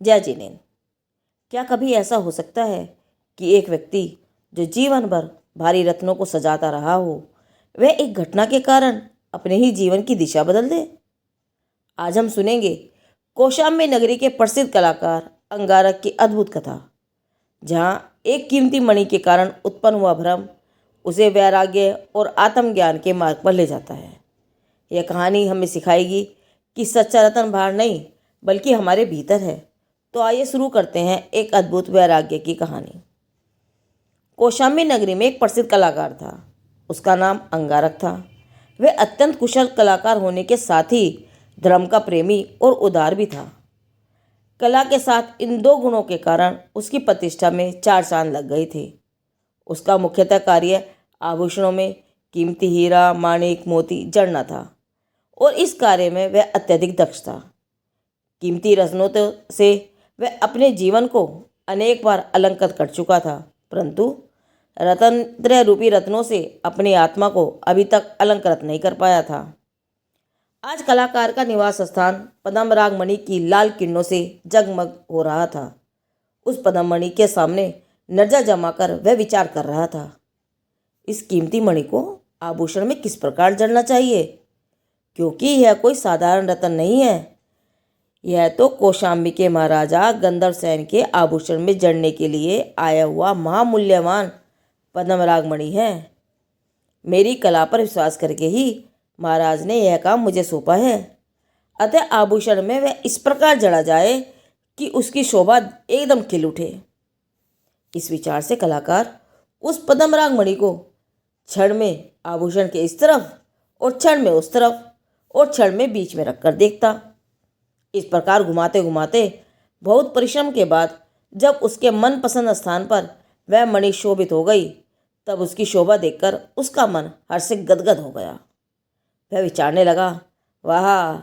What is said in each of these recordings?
जय जिनेन्द्र। क्या कभी ऐसा हो सकता है कि एक व्यक्ति जो जीवन भर भारी रत्नों को सजाता रहा हो, वह एक घटना के कारण अपने ही जीवन की दिशा बदल दे? आज हम सुनेंगे कौशाम्बी नगरी के प्रसिद्ध कलाकार अंगारक की अद्भुत कथा, जहाँ एक कीमती मणि के कारण उत्पन्न हुआ भ्रम उसे वैराग्य और आत्मज्ञान के मार्ग पर ले जाता है। यह कहानी हमें सिखाएगी कि सच्चा रत्न बाहर नहीं बल्कि हमारे भीतर है। तो आइए शुरू करते हैं एक अद्भुत वैराग्य की कहानी। कौशाम्बी नगरी में एक प्रसिद्ध कलाकार था। उसका नाम अंगारक था। वह अत्यंत कुशल कलाकार होने के साथ ही धर्म का प्रेमी और उदार भी था। कला के साथ इन दो गुणों के कारण उसकी प्रतिष्ठा में चार चांद लग गए थे। उसका मुख्यतः कार्य आभूषणों में कीमती हीरा, माणिक, मोती जड़ना था और इस कार्य में वह अत्यधिक दक्ष था। कीमती रत्नों से वह अपने जीवन को अनेक बार अलंकृत कर चुका था, परंतु रत्नत्रय रूपी रत्नों से अपनी आत्मा को अभी तक अलंकृत नहीं कर पाया था। आज कलाकार का निवास स्थान पद्मराग मणि की लाल किरणों से जगमग हो रहा था। उस पद्म मणि के सामने नजर जमाकर वह विचार कर रहा था, इस कीमती मणि को आभूषण में किस प्रकार जड़ना चाहिए, क्योंकि यह कोई साधारण रत्न नहीं है। यह तो कौशाम्बी के महाराजा गंधर्वसेन के आभूषण में जड़ने के लिए आया हुआ महामूल्यवान पद्मराग मणि है। मेरी कला पर विश्वास करके ही महाराज ने यह काम मुझे सौंपा है। अतः आभूषण में वह इस प्रकार जड़ा जाए कि उसकी शोभा एकदम खिल उठे। इस विचार से कलाकार उस पद्मराग मणि को क्षण में आभूषण के इस तरफ और क्षण में उस तरफ और क्षण में बीच में रखकर देखता। इस प्रकार घुमाते घुमाते बहुत परिश्रम के बाद जब उसके मनपसंद स्थान पर वह मणि शोभित हो गई, तब उसकी शोभा देखकर उसका मन हर्ष से गदगद हो गया। वह विचारने लगा, वाह,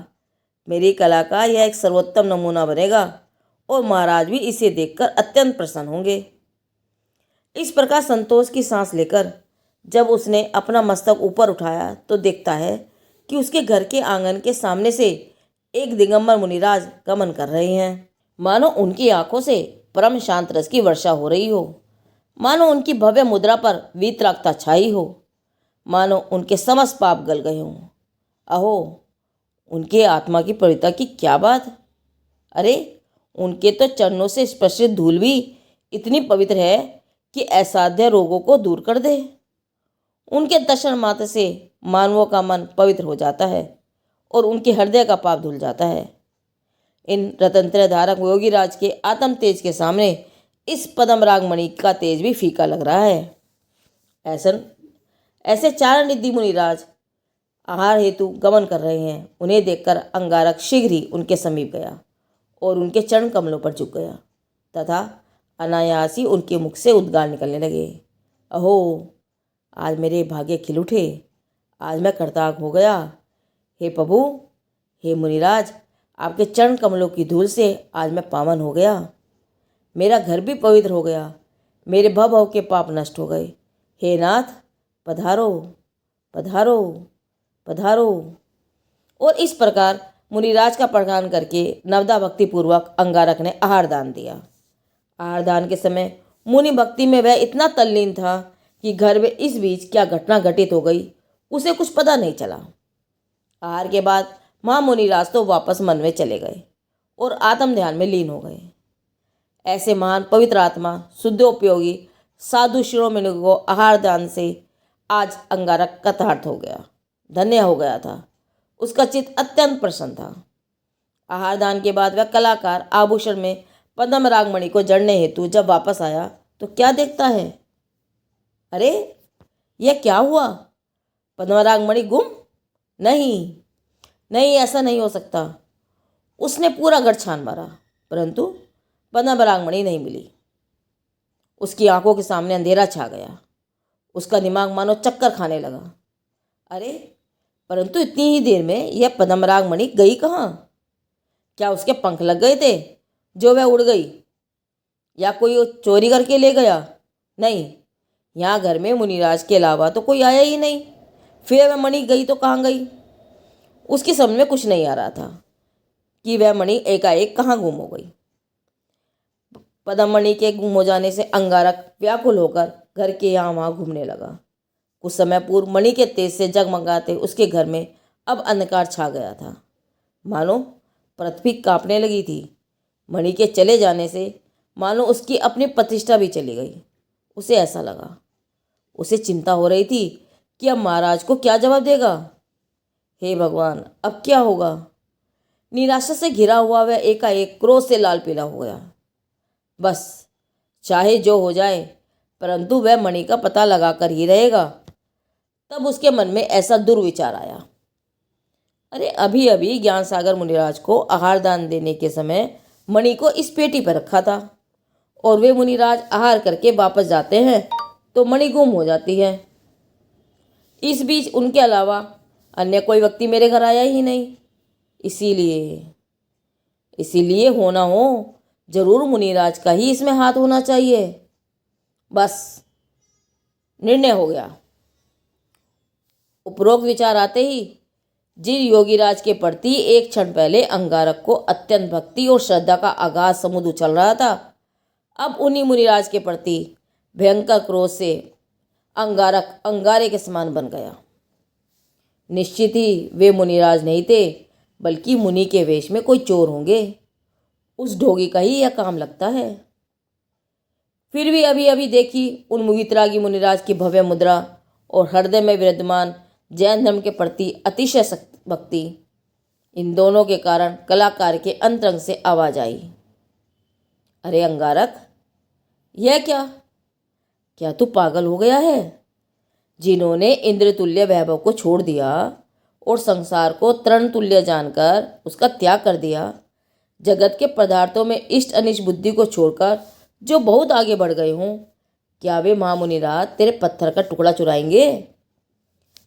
मेरी कला का यह एक सर्वोत्तम नमूना बनेगा और महाराज भी इसे देखकर अत्यंत प्रसन्न होंगे। इस प्रकार संतोष की सांस लेकर जब उसने अपना मस्तक ऊपर उठाया तो देखता है कि उसके घर के आंगन के सामने से एक दिगंबर मुनिराज गमन कर रहे हैं। मानो उनकी आंखों से परम शांत रस की वर्षा हो रही हो, मानो उनकी भव्य मुद्रा पर वीतरागता छाई हो, मानो उनके समस्त पाप गल गए हों। अहो, उनके आत्मा की पवित्रता की क्या बात! अरे, उनके तो चरणों से स्पर्शित धूल भी इतनी पवित्र है कि असाध्य रोगों को दूर कर दे। उनके दर्शन मात्र से मानवों का मन पवित्र हो जाता है और उनके हृदय का पाप धुल जाता है। इन रत्नत्रय धारक योगीराज के आत्म तेज के सामने इस पद्मराग मणि का तेज भी फीका लग रहा है। ऐसे चार निधि मुनिराज आहार हेतु गमन कर रहे हैं। उन्हें देखकर अंगारक शीघ्र ही उनके समीप गया और उनके चरण कमलों पर झुक गया तथा अनायास ही उनके मुख से उद्गार निकलने लगे। अहो, आज मेरे भाग्य खिल उठे, आज मैं कृतार्थ हो गया। हे प्रभु, हे मुनिराज, आपके चरण कमलों की धूल से आज मैं पावन हो गया। मेरा घर भी पवित्र हो गया, मेरे भव भव के पाप नष्ट हो गए। हे नाथ, पधारो पधारो पधारो। और इस प्रकार मुनिराज का प्रणाम करके नवदा भक्तिपूर्वक अंगारक ने आहार दान दिया। आहार दान के समय मुनि भक्ति में वह इतना तल्लीन था कि घर में इस बीच क्या घटना घटित हो गई उसे कुछ पता नहीं चला। आहार के बाद माँ मुनिराज तो वापस मन में चले गए और आत्म ध्यान में लीन हो गए। ऐसे महान पवित्र आत्मा शुद्धोपयोगी साधु शिरोमणि को आहार दान से आज अंगारक कृतार्थ हो गया, धन्य हो गया था। उसका चित्त अत्यंत प्रसन्न था। आहार दान के बाद वह कलाकार आभूषण में पद्मराग मणि को जड़ने हेतु जब वापस आया तो क्या देखता है, अरे, यह क्या हुआ? पद्मराग मणि गुम? नहीं नहीं, ऐसा नहीं हो सकता। उसने पूरा घर छान मारा, परंतु पद्मराग मणि नहीं मिली। उसकी आंखों के सामने अंधेरा छा गया। उसका दिमाग मानो चक्कर खाने लगा। अरे, परंतु इतनी ही देर में यह पद्मराग मणि गई कहाँ? क्या उसके पंख लग गए थे जो वह उड़ गई, या कोई चोरी करके ले गया? नहीं, यहाँ घर में मुनिराज के अलावा तो कोई आया ही नहीं। फिर वह मणि गई तो कहाँ गई? उसकी समझ में कुछ नहीं आ रहा था कि वह मणि एकाएक कहाँ गुम हो गई। पद्ममणि के गुम हो जाने से अंगारक व्याकुल होकर घर के यहाँ वहाँ घूमने लगा। कुछ समय पूर्व मणि के तेज से जगमगाते उसके घर में अब अंधकार छा गया था, मानो पृथ्वी कांपने लगी थी। मणि के चले जाने से मानो उसकी अपनी प्रतिष्ठा भी चली गई। उसे ऐसा लगा, उसे चिंता हो रही थी कि अब महाराज को क्या जवाब देगा। हे भगवान, अब क्या होगा। निराशा से घिरा हुआ वह एकाएक क्रोध से लाल पीला हो गया। बस चाहे जो हो जाए, परंतु वह मणि का पता लगाकर ही रहेगा। तब उसके मन में ऐसा दुर्विचार आया, अरे अभी अभी ज्ञान सागर मुनिराज को आहार दान देने के समय मणि को इस पेटी पर रखा था, और वे मुनिराज आहार करके वापस जाते हैं तो मणि गुम हो जाती है। इस बीच उनके अलावा अन्य कोई व्यक्ति मेरे घर आया ही नहीं। इसीलिए हो ना हो जरूर मुनिराज का ही इसमें हाथ होना चाहिए। बस निर्णय हो गया। उपरोक्त विचार आते ही जिन योगीराज के प्रति एक क्षण पहले अंगारक को अत्यंत भक्ति और श्रद्धा का अगाध समुद्र उछल रहा था, अब उन्हीं मुनिराज के प्रति भयंकर क्रोध से अंगारक अंगारे के समान बन गया। निश्चित ही वे मुनिराज नहीं थे, बल्कि मुनि के वेश में कोई चोर होंगे। उस ढोंगी का ही यह काम लगता है। फिर भी अभी अभी देखी उन मुहितरागी मुनिराज की भव्य मुद्रा और हृदय में विद्यमान जैन धर्म के प्रति अतिशय भक्ति, इन दोनों के कारण कलाकार के अंतरंग से आवाज आई, अरे अंगारक, यह क्या तू पागल हो गया है? जिन्होंने इंद्र तुल्य वैभव को छोड़ दिया और संसार को तृण तुल्य जानकर उसका त्याग कर दिया, जगत के पदार्थों में इष्ट अनिष्ट बुद्धि को छोड़कर जो बहुत आगे बढ़ गए हों, क्या वे महामुनिराज तेरे पत्थर का टुकड़ा चुराएंगे?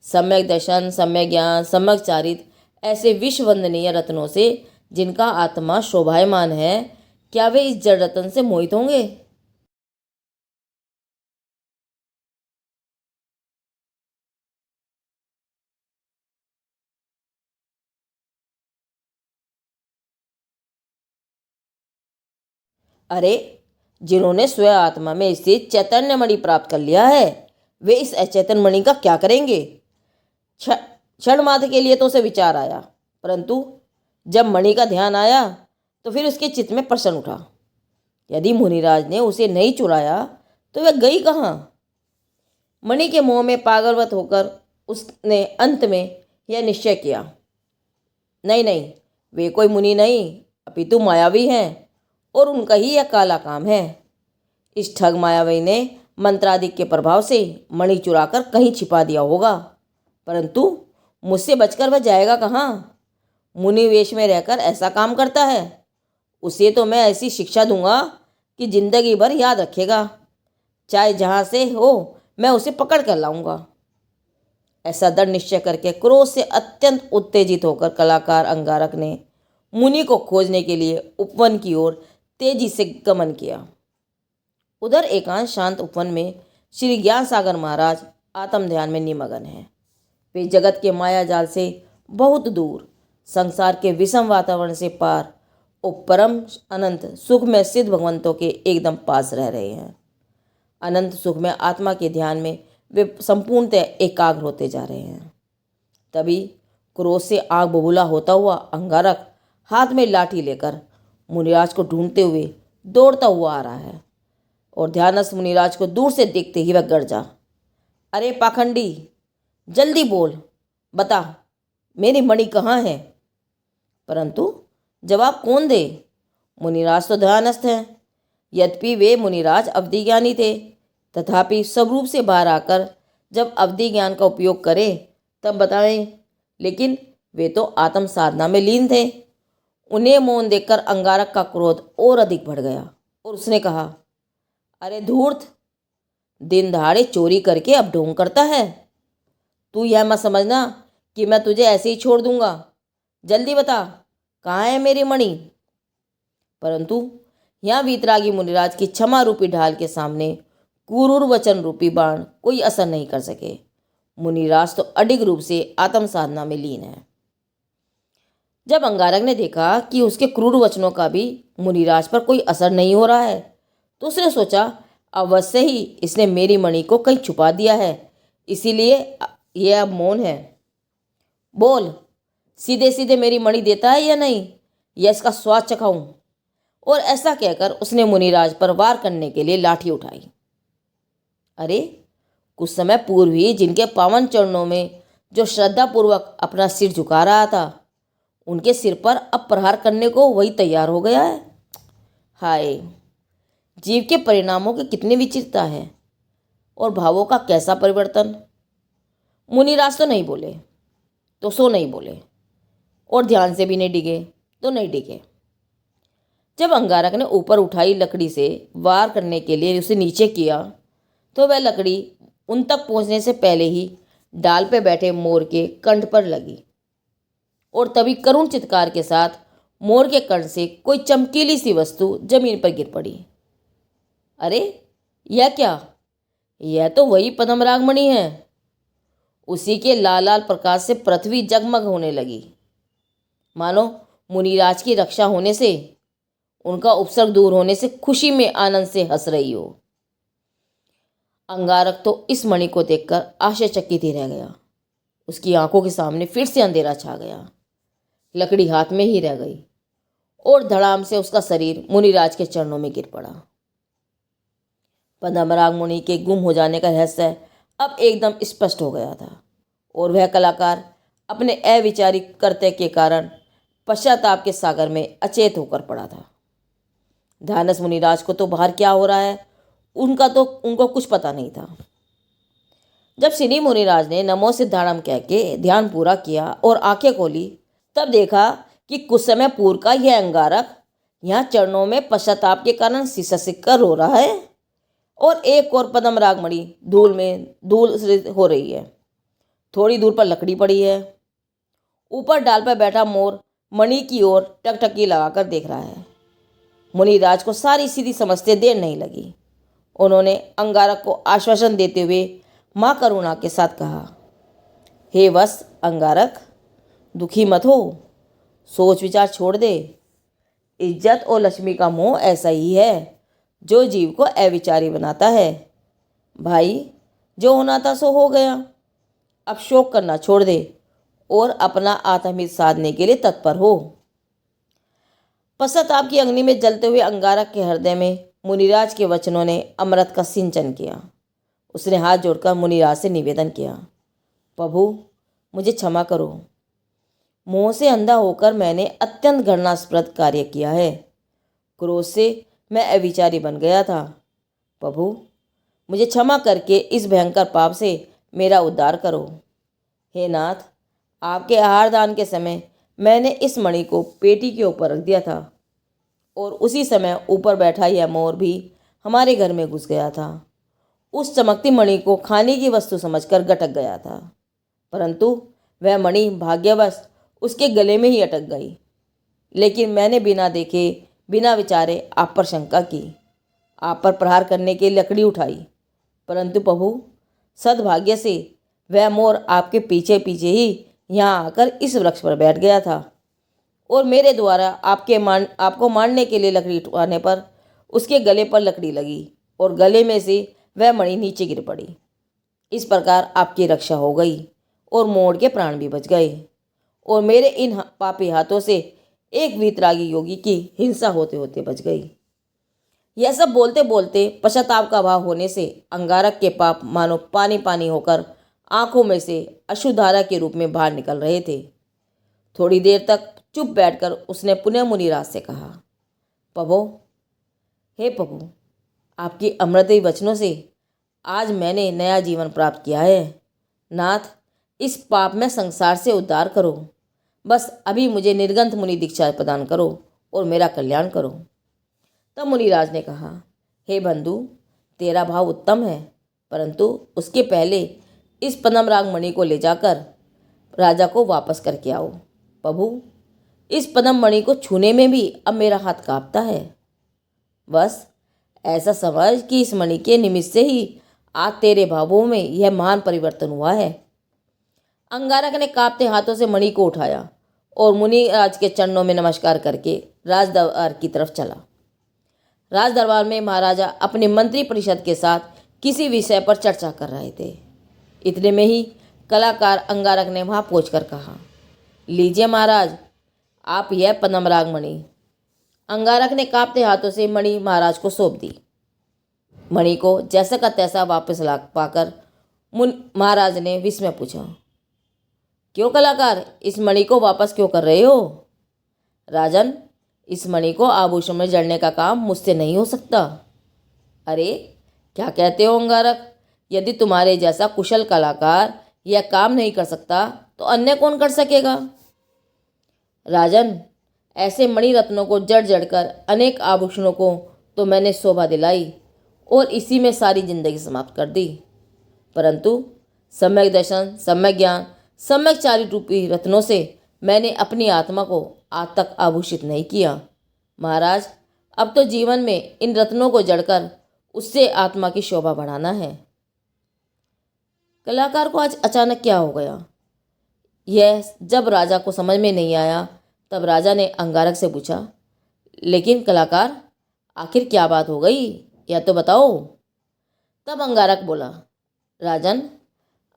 सम्यक दर्शन, सम्यक ज्ञान, सम्यक चारित्र, ऐसे विश्व वंदनीय रत्नों से जिनका आत्मा शोभायमान है, क्या वे इस जड़ रत्न से मोहित होंगे? अरे जिन्होंने स्वयं आत्मा में स्थित चैतन्य मणि प्राप्त कर लिया है, वे इस अचेतन मणि का क्या करेंगे? क्षण मात्र के लिए तो उसे विचार आया, परंतु जब मणि का ध्यान आया तो फिर उसके चित्त में प्रश्न उठा, यदि मुनिराज ने उसे नहीं चुराया तो वह गई कहाँ? मणि के मोह में पागलवत होकर उसने अंत में यह निश्चय किया, नहीं, वे कोई मुनि नहीं अपितु मायावी हैं, और उनका ही यह काला काम है। इस ठग मायावी ने मंत्रादिक के प्रभाव से मणि चुराकर कहीं छिपा दिया होगा, परंतु मुझसे बचकर वह जाएगा कहाँ? मुनि वेश में रहकर ऐसा काम करता है, उसे तो मैं ऐसी शिक्षा दूंगा कि जिंदगी भर याद रखेगा। चाहे जहाँ से हो मैं उसे पकड़ कर लाऊंगा। ऐसा दृढ़ निश्चय करके क्रोध से अत्यंत उत्तेजित होकर कलाकार अंगारक ने मुनि को खोजने के लिए उपवन की ओर तेजी से गमन किया। उधर एकांत शांत उपवन में श्री ज्ञान सागर महाराज आत्म ध्यान में निमग्न हैं। वे जगत के माया जाल से बहुत दूर, संसार के विषम वातावरण से पार और परम अनंत सुख में सिद्ध भगवंतों के एकदम पास रह रहे हैं। अनंत सुख में आत्मा के ध्यान में वे संपूर्णतः एकाग्र होते जा रहे हैं। तभी क्रोध से आग बबूला होता हुआ अंगारक हाथ में लाठी लेकर मुनिराज को ढूंढते हुए दौड़ता हुआ आ रहा है, और ध्यानस्थ मुनिराज को दूर से देखते ही वह गरजा, अरे पाखंडी, जल्दी बोल, बता मेरी मणि कहाँ है? परंतु जवाब कौन दे? मुनिराज तो ध्यानस्थ हैं। यद्यपि वे मुनिराज अवधि ज्ञानी थे, तथापि स्वरूप से बाहर आकर जब अवधि ज्ञान का उपयोग करें तब बताएं, लेकिन वे तो आत्म साधना में लीन थे। उन्हें मौन देखकर अंगारक का क्रोध और अधिक बढ़ गया और उसने कहा, अरे धूर्त, दिन दहाड़े चोरी करके अब ढोंग करता है। तू यह मत समझना कि मैं तुझे ऐसे ही छोड़ दूंगा। जल्दी बता, कहाँ है मेरी मणि? परंतु यहाँ वीतरागी मुनिराज की क्षमा रूपी ढाल के सामने क्रूर वचन रूपी बाण कोई असर नहीं कर सके। मुनिराज तो अडिग रूप से आत्म साधना में लीन है। जब अंगारक ने देखा कि उसके क्रूर वचनों का भी मुनिराज पर कोई असर नहीं हो रहा है, तो उसने सोचा अवश्य ही इसने मेरी मणि को कहीं छुपा दिया है, इसीलिए यह अब मौन है। बोल, सीधे सीधे मेरी मणि देता है या नहीं, या इसका स्वाद चखाऊं। और ऐसा कहकर उसने मुनिराज पर वार करने के लिए लाठी उठाई। अरे, कुछ समय पूर्व ही जिनके पावन चरणों में जो श्रद्धापूर्वक अपना सिर झुका रहा था, उनके सिर पर अब प्रहार करने को वही तैयार हो गया है। हाय, जीव के परिणामों की कितनी विचित्रता है और भावों का कैसा परिवर्तन। मुनिराज तो नहीं बोले तो सो नहीं बोले, और ध्यान से भी नहीं डिगे तो नहीं डिगे। जब अंगारक ने ऊपर उठाई लकड़ी से वार करने के लिए उसे नीचे किया, तो वह लकड़ी उन तक पहुंचने से पहले ही डाल पे बैठे मोर के कंठ पर लगी, और तभी करुण चित्कार के साथ मोर के कंठ से कोई चमकीली सी वस्तु जमीन पर गिर पड़ी। अरे, यह क्या? यह तो वही पद्मराग मणि है। उसी के लाल लाल प्रकाश से पृथ्वी जगमग होने लगी, मानो मुनिराज की रक्षा होने से, उनका उपसर्ग दूर होने से खुशी में आनंद से हंस रही हो। अंगारक तो इस मणि को देखकर आश्चर्यचकित ही रह गया। उसकी आंखों के सामने फिर से अंधेरा छा गया। लकड़ी हाथ में ही रह गई और धड़ाम से उसका शरीर मुनिराज के चरणों में गिर पड़ा। पद्मराग मुनि के गुम हो जाने का रहस्य अब एकदम स्पष्ट हो गया था, और वह कलाकार अपने अविचारी कृत्य के कारण पश्चाताप के सागर में अचेत होकर पड़ा था। ध्यानस्थ मुनिराज को तो बाहर क्या हो रहा है उनको कुछ पता नहीं था। जब श्री मुनिराज ने नमो सिद्धाणम कह के ध्यान पूरा किया और आंखें खोली, तब देखा कि कुछ समय पूर्व का यह अंगारक यहाँ चरणों में पश्चाताप के कारण सिसक कर रो रहा है, और एक और पद्मराग मणि धूल हो रही है। थोड़ी दूर पर लकड़ी पड़ी है। ऊपर डाल पर बैठा मोर मणि की ओर टकटकी लगाकर देख रहा है। मुनिराज को सारी स्थिति समझते देर नहीं लगी। उन्होंने अंगारक को आश्वासन देते हुए माँ करुणा के साथ कहा, हे वत्स अंगारक, दुखी मत हो, सोच विचार छोड़ दे। इज्जत और लक्ष्मी का मोह ऐसा ही है जो जीव को अविचारी बनाता है। भाई, जो होना था सो हो गया, अब शोक करना छोड़ दे और अपना आत्महित साधने के लिए तत्पर हो। पश्चाताप की अग्नि में जलते हुए अंगारक के हृदय में मुनिराज के वचनों ने अमृत का सिंचन किया। उसने हाथ जोड़कर मुनिराज से निवेदन किया, प्रभु, मुझे क्षमा करो। मोह से अंधा होकर मैंने अत्यंत घृणास्पद कार्य किया है। क्रोध से मैं अविचारी बन गया था। प्रभु, मुझे क्षमा करके इस भयंकर पाप से मेरा उद्धार करो। हे नाथ, आपके आहार दान के समय मैंने इस मणि को पेटी के ऊपर रख दिया था, और उसी समय ऊपर बैठा यह मोर भी हमारे घर में घुस गया था। उस चमकती मणि को खाने की वस्तु समझकर गटक गया था, परंतु वह मणि भाग्यवश उसके गले में ही अटक गई। लेकिन मैंने बिना देखे बिना विचारे आप पर शंका की, आप पर प्रहार करने के लकड़ी उठाई, परंतु प्रभु, सद्भाग्य से वह मोर आपके पीछे पीछे ही यहाँ आकर इस वृक्ष पर बैठ गया था, और मेरे द्वारा आपको मारने के लिए लकड़ी उठाने पर उसके गले पर लकड़ी लगी और गले में से वह मणि नीचे गिर पड़ी। इस प्रकार आपकी रक्षा हो गई और मोर के प्राण भी बच गए, और मेरे इन पापी हाथों से एक वीतरागी योगी की हिंसा होते होते बच गई। यह सब बोलते बोलते पश्चाताप का भाव होने से अंगारक के पाप मानो पानी पानी होकर आंखों में से अश्रुधारा के रूप में बाहर निकल रहे थे। थोड़ी देर तक चुप बैठकर उसने पुनः मुनिराज से कहा, प्रभु, हे प्रभु, आपकी अमृतमयी वचनों से आज मैंने नया जीवन प्राप्त किया है। नाथ, इस पाप में संसार से उद्धार करो। बस अभी मुझे निर्गंथ मुनि दीक्षा प्रदान करो और मेरा कल्याण करो। तब मुनिराज ने कहा, हे बंधु, तेरा भाव उत्तम है, परंतु उसके पहले इस पद्मराग मणि को ले जाकर राजा को वापस करके आओ। प्रभु, इस पद्म मणि को छूने में भी अब मेरा हाथ कांपता है। बस ऐसा समझ कि इस मणि के निमित्त से ही आज तेरे भावों में यह महान परिवर्तन हुआ है। अंगारक ने कांपते हाथों से मणि को उठाया और मुनिराज के चरणों में नमस्कार करके राजदरबार की तरफ चला। राज दरबार में महाराजा अपने मंत्री परिषद के साथ किसी विषय पर चर्चा कर रहे थे। इतने में ही कलाकार अंगारक ने वहां पहुंचकर कहा, लीजिए महाराज, आप यह पद्मराग मणि। अंगारक ने कांपते हाथों से मणि महाराज को सौंप दी। मणि को जैसा का तैसा वापस ला पाकर महाराज ने विस्मय पूछा, क्यों कलाकार, इस मणि को वापस क्यों कर रहे हो? राजन, इस मणि को आभूषण में जड़ने का काम मुझसे नहीं हो सकता। अरे क्या कहते हो अंगारक, यदि तुम्हारे जैसा कुशल कलाकार यह काम नहीं कर सकता तो अन्य कौन कर सकेगा? राजन, ऐसे मणि रत्नों को जड़ जड़कर अनेक आभूषणों को तो मैंने शोभा दिलाई और इसी में सारी जिंदगी समाप्त कर दी, परंतु सम्यक दर्शन, सम्यक ज्ञान, सम्यक चारित्र रूपी रत्नों से मैंने अपनी आत्मा को आज तक आभूषित नहीं किया। महाराज, अब तो जीवन में इन रत्नों को जड़कर उससे आत्मा की शोभा बढ़ाना है। कलाकार को आज अचानक क्या हो गया, यह जब राजा को समझ में नहीं आया तब राजा ने अंगारक से पूछा, लेकिन कलाकार, आखिर क्या बात हो गई, यह तो बताओ। तब अंगारक बोला, राजन,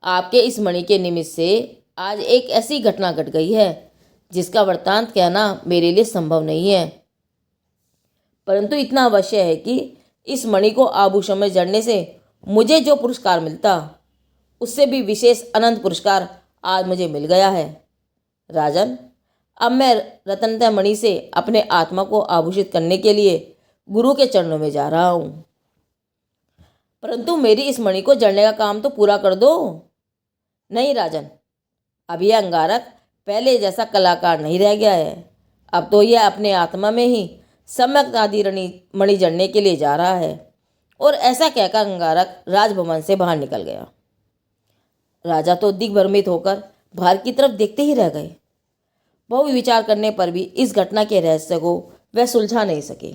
आपके इस मणि के निमित्त से आज एक ऐसी घटना घट गई है जिसका वृत्तांत कहना मेरे लिए संभव नहीं है, परंतु इतना अवश्य है कि इस मणि को आभूषण में जड़ने से मुझे जो पुरस्कार मिलता उससे भी विशेष अनंत पुरस्कार आज मुझे मिल गया है। राजन, अब मैं रत्नतय मणि से अपने आत्मा को आभूषित करने के लिए गुरु के चरणों में जा रहा हूँ, परंतु मेरी इस मणि को जड़ने का काम तो पूरा कर दो। नहीं राजन, अब यह अंगारक पहले जैसा कलाकार नहीं रह गया है। अब तो यह अपने आत्मा में ही सम्यक आदि मणि जड़ने के लिए जा रहा है। और ऐसा कहकर अंगारक राजभवन से बाहर निकल गया। राजा तो दिग्भ्रमित होकर बाहर की तरफ देखते ही रह गए। बहु विचार करने पर भी इस घटना के रहस्य को वह सुलझा नहीं सके।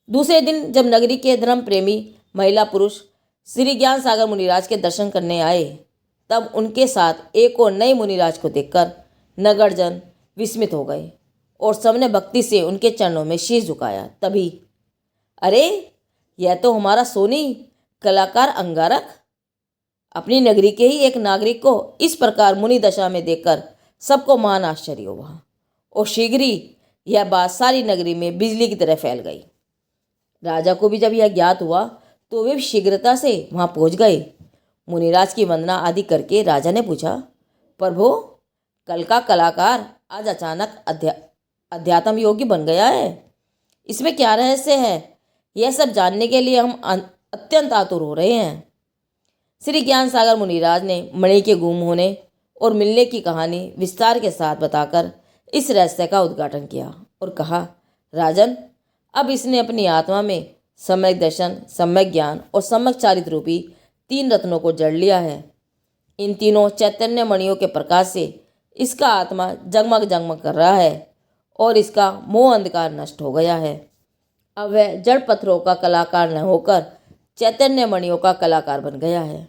दूसरे दिन जब नगरी के धर्म प्रेमी महिला पुरुष श्री ज्ञान सागर मुनिराज के दर्शन करने आए, तब उनके साथ एक और नए मुनिराज को देखकर नगरजन विस्मित हो गए और सबने भक्ति से उनके चरणों में शीश झुकाया। तभी, अरे यह तो हमारा सोनी कलाकार अंगारक। अपनी नगरी के ही एक नागरिक को इस प्रकार मुनि दशा में देखकर सबको महान आश्चर्य हुआ और शीघ्र ही यह बात सारी नगरी में बिजली की तरह फैल गई। राजा को भी जब यह ज्ञात हुआ तो वे शीघ्रता से वहां पहुंच गए। मुनिराज की वंदना आदि करके राजा ने पूछा, प्रभु, कल का कलाकार आज अचानक अध्यात्म योगी बन गया है, इसमें क्या रहस्य है? यह सब जानने के लिए हम अत्यंत आतुर हो रहे हैं। श्री ज्ञान सागर मुनिराज ने मणि के गुम होने और मिलने की कहानी विस्तार के साथ बताकर इस रहस्य का उद्घाटन किया और कहा, राजन, अब इसने अपनी आत्मा में सम्यक दर्शन, सम्यक ज्ञान और सम्यक चारित्र रूपी 3 रत्नों को जड़ लिया है। इन तीनों चैतन्य मणियों के प्रकाश से इसका आत्मा जगमग जगमग कर रहा है और इसका मोह अंधकार नष्ट हो गया है। अब वह जड़ पत्थरों का कलाकार न होकर चैतन्य मणियों का कलाकार बन गया है।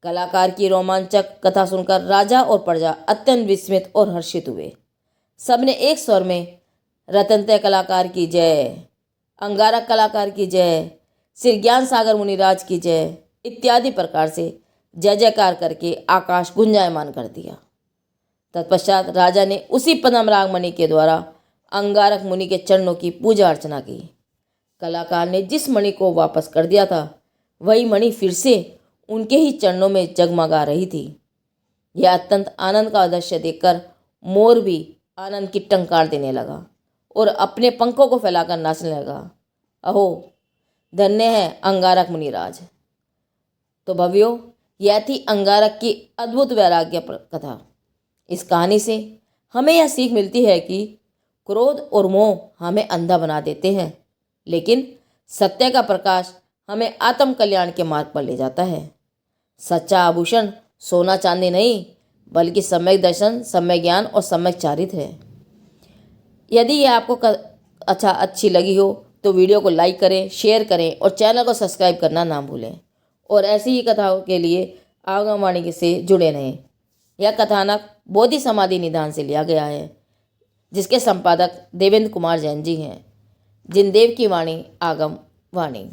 कलाकार की रोमांचक कथा सुनकर राजा और प्रजा अत्यंत विस्मित और हर्षित हुए। सबने एक स्वर में रत्नतय कलाकार की जय, अंगारक कलाकार की जय, श्री ज्ञान सागर मुनिराज की जय इत्यादि प्रकार से जय जयकार करके आकाश गुंजायमान कर दिया। तत्पश्चात राजा ने उसी पद्मराग मणि के द्वारा अंगारक मुनि के चरणों की पूजा अर्चना की। कलाकार ने जिस मणि को वापस कर दिया था वही मणि फिर से उनके ही चरणों में जगमगा रही थी। यह अत्यंत आनंद का दृश्य देखकर मोर भी आनंद की टंकार देने लगा और अपने पंखों को फैलाकर नाचने लगा। अहो, धन्य है अंगारक मुनिराज। तो भव्यों, यह थी अंगारक की अद्भुत वैराग्य कथा। इस कहानी से हमें यह सीख मिलती है कि क्रोध और मोह हमें अंधा बना देते हैं, लेकिन सत्य का प्रकाश हमें आत्म कल्याण के मार्ग पर ले जाता है। सच्चा आभूषण सोना चांदी नहीं, बल्कि सम्यक दर्शन, सम्यक ज्ञान और सम्यक चारित्र है। यदि यह आपको अच्छी लगी हो तो वीडियो को लाइक करें, शेयर करें और चैनल को सब्सक्राइब करना ना भूलें। और ऐसी ही कथाओं के लिए आगमवाणी से जुड़े रहें। यह कथानक बोधि समाधि निधान से लिया गया है, जिसके संपादक देवेंद्र कुमार जैन जी हैं। जिनदेव की वाणी आगम वाणी।